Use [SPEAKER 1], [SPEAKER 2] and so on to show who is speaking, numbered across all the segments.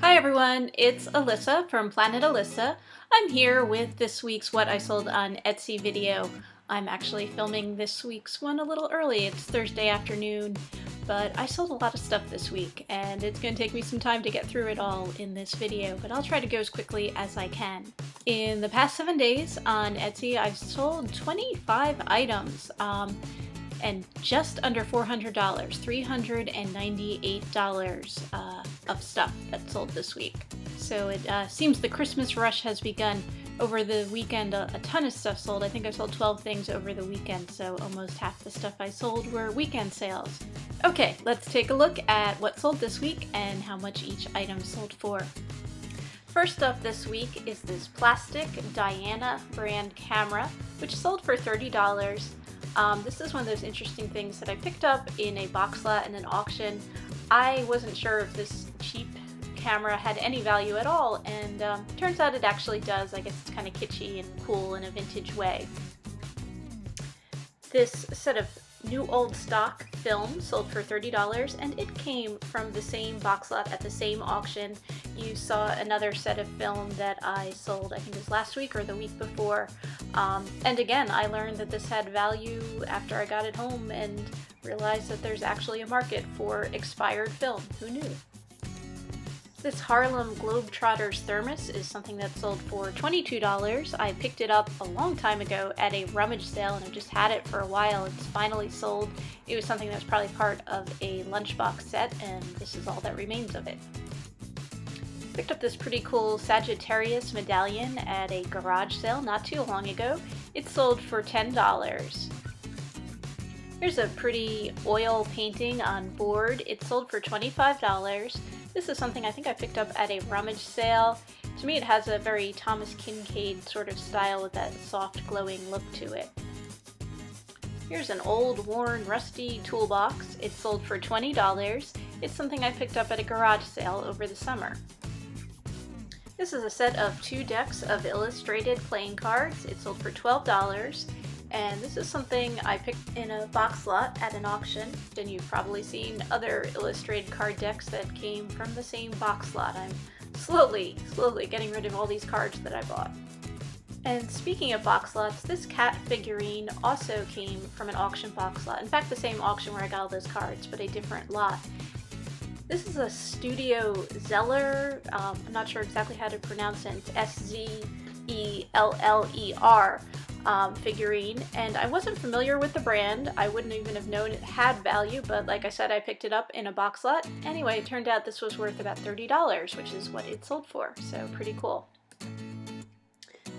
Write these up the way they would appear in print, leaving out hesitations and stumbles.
[SPEAKER 1] Hi everyone, it's Alyssa from Planet Alyssa. I'm here with this week's What I Sold on Etsy video. I'm actually filming this week's one a little early. It's Thursday afternoon, but I sold a lot of stuff this week and it's going to take me some time to get through it all in this video, but I'll try to go as quickly as I can. In the past 7 days on Etsy, I've sold 25 items. And just under $400, $398 of stuff that sold this week. So it seems the Christmas rush has begun. Over the weekend, a ton of stuff sold. I think I sold 12 things over the weekend, so almost half the stuff I sold were weekend sales. Okay, let's take a look at what sold this week and how much each item sold for. First up this week is this plastic Diana brand camera, which sold for $30. This is one of those interesting things that I picked up in a box lot in an auction. I wasn't sure if this cheap camera had any value at all, and turns out it actually does. I guess it's kind of kitschy and cool in a vintage way. This set of new old stock film sold for $30, and it came from the same box lot at the same auction. You saw another set of film that I sold, I think it was last week or the week before. And again, I learned that this had value after I got it home and realized that there's actually a market for expired film. Who knew? This Harlem Globetrotters thermos is something that sold for $22. I picked it up a long time ago at a rummage sale and I've just had it for a while. It's finally sold. It was something that was probably part of a lunchbox set, and this is all that remains of it. Picked up this pretty cool Sagittarius medallion at a garage sale not too long ago. It sold for $10. Here's a pretty oil painting on board. It sold for $25. This is something I think I picked up at a rummage sale. To me, it has a very Thomas Kinkade sort of style with that soft glowing look to it. Here's an old, worn, rusty toolbox. It sold for $20. It's something I picked up at a garage sale over the summer. This is a set of 2 decks of illustrated playing cards. It sold for $12. And this is something I picked in a box lot at an auction. And you've probably seen other illustrated card decks that came from the same box lot. I'm slowly getting rid of all these cards that I bought. And speaking of box lots, this cat figurine also came from an auction box lot. In fact, the same auction where I got all those cards, but a different lot. This is a Studio Zeller. I'm not sure exactly how to pronounce it. It's S-Z-E-L-L-E-R. Figurine, and I wasn't familiar with the brand. I wouldn't even have known it had value, but like I said, I picked it up in a box lot. Anyway, it turned out this was worth about $30, which is what it sold for, so pretty cool.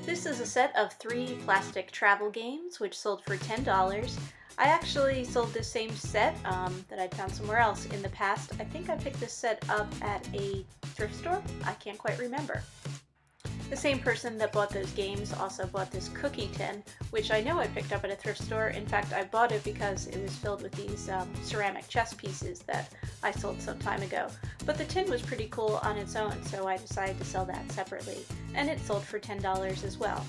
[SPEAKER 1] This is a set of 3 plastic travel games, which sold for $10. I actually sold this same set that I'd found somewhere else in the past. I think I picked this set up at a thrift store. I can't quite remember. The same person that bought those games also bought this cookie tin, which I know I picked up at a thrift store. In fact, I bought it because it was filled with these ceramic chess pieces that I sold some time ago. But the tin was pretty cool on its own, so I decided to sell that separately, and it sold for $10 as well.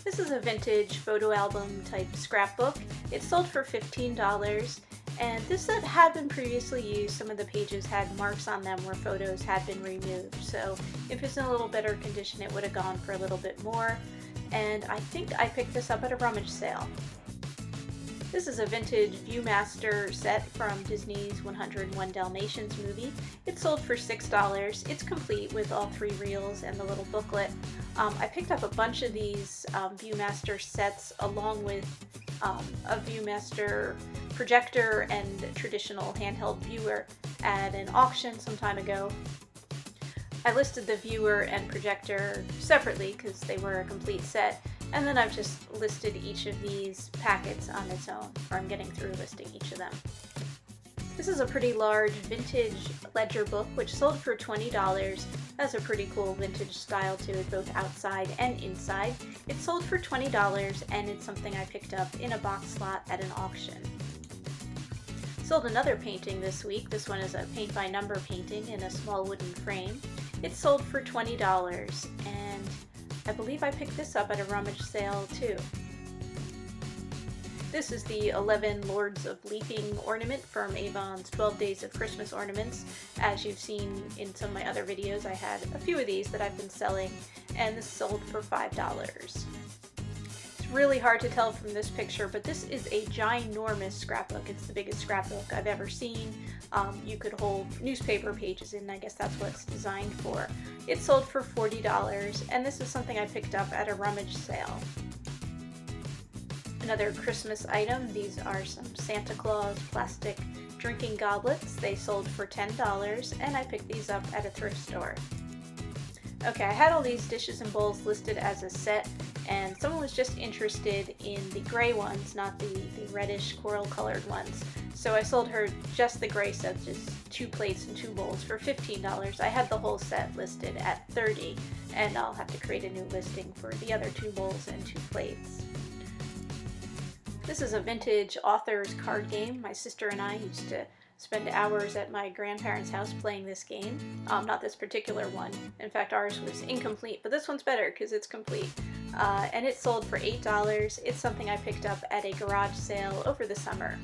[SPEAKER 1] This is a vintage photo album type scrapbook. It sold for $15. And this set had been previously used. Some of the pages had marks on them where photos had been removed. So if it's in a little better condition, it would have gone for a little bit more. And I think I picked this up at a rummage sale. This is a vintage Viewmaster set from Disney's 101 Dalmatians movie. It sold for $6. It's complete with all 3 reels and the little booklet. I picked up a bunch of these Viewmaster sets along with a Viewmaster projector and traditional handheld viewer at an auction some time ago. I listed the viewer and projector separately because they were a complete set, and then I've just listed each of these packets on its own, or I'm getting through listing each of them. This is a pretty large vintage ledger book which sold for $20. Has a pretty cool vintage style to it, both outside and inside. It sold for $20, and it's something I picked up in a box lot at an auction. Sold another painting this week. This one is a paint by number painting in a small wooden frame. It sold for $20, and I believe I picked this up at a rummage sale too. This is the 11 Lords of Leaping ornament from Avon's 12 Days of Christmas ornaments. As you've seen in some of my other videos, I had a few of these that I've been selling, and this sold for $5. It's really hard to tell from this picture, but this is a ginormous scrapbook. It's the biggest scrapbook I've ever seen. You could hold newspaper pages in, I guess that's what it's designed for. It sold for $40, and this is something I picked up at a rummage sale. Another Christmas item, these are some Santa Claus plastic drinking goblets. They sold for $10, and I picked these up at a thrift store. Okay, I had all these dishes and bowls listed as a set, and someone was just interested in the gray ones, not the reddish coral colored ones. So I sold her just the gray set, just 2 plates and 2 bowls for $15. I had the whole set listed at $30, and I'll have to create a new listing for the other 2 bowls and 2 plates. This is a vintage author's card game. My sister and I used to spend hours at my grandparents' house playing this game. Not this particular one. In fact, ours was incomplete, but this one's better because it's complete. And it sold for $8. It's something I picked up at a garage sale over the summer.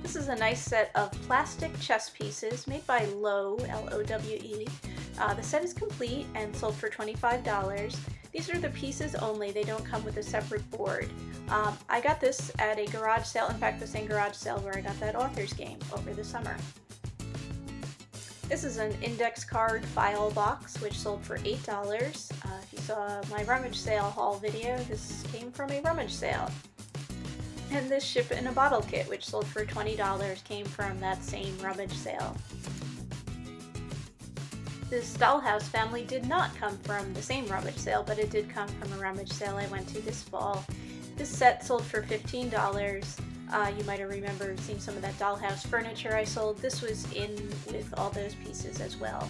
[SPEAKER 1] This is a nice set of plastic chess pieces made by Lowe, L-O-W-E. The set is complete and sold for $25. These are the pieces only, they don't come with a separate board. I got this at a garage sale, in fact the same garage sale where I got that author's game over the summer. This is an index card file box which sold for $8. If you saw my rummage sale haul video, this came from a rummage sale. And this ship in a bottle kit which sold for $20 came from that same rummage sale. This dollhouse family did not come from the same rummage sale, but it did come from a rummage sale I went to this fall. This set sold for $15. You might have remembered seeing some of that dollhouse furniture I sold. This was in with all those pieces as well.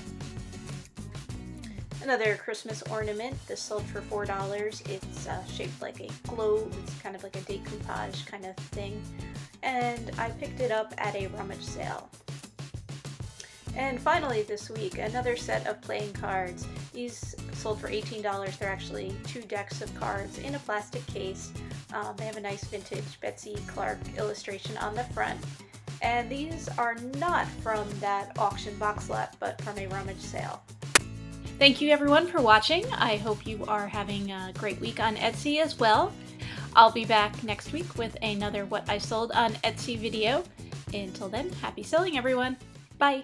[SPEAKER 1] Another Christmas ornament. This sold for $4. It's shaped like a globe. It's kind of like a decoupage kind of thing. And I picked it up at a rummage sale. And finally this week, another set of playing cards. These sold for $18. They're actually 2 decks of cards in a plastic case. They have a nice vintage Betsy Clark illustration on the front. And these are not from that auction box lot, but from a rummage sale. Thank you everyone for watching. I hope you are having a great week on Etsy as well. I'll be back next week with another What I Sold on Etsy video. Until then, happy selling everyone. Bye!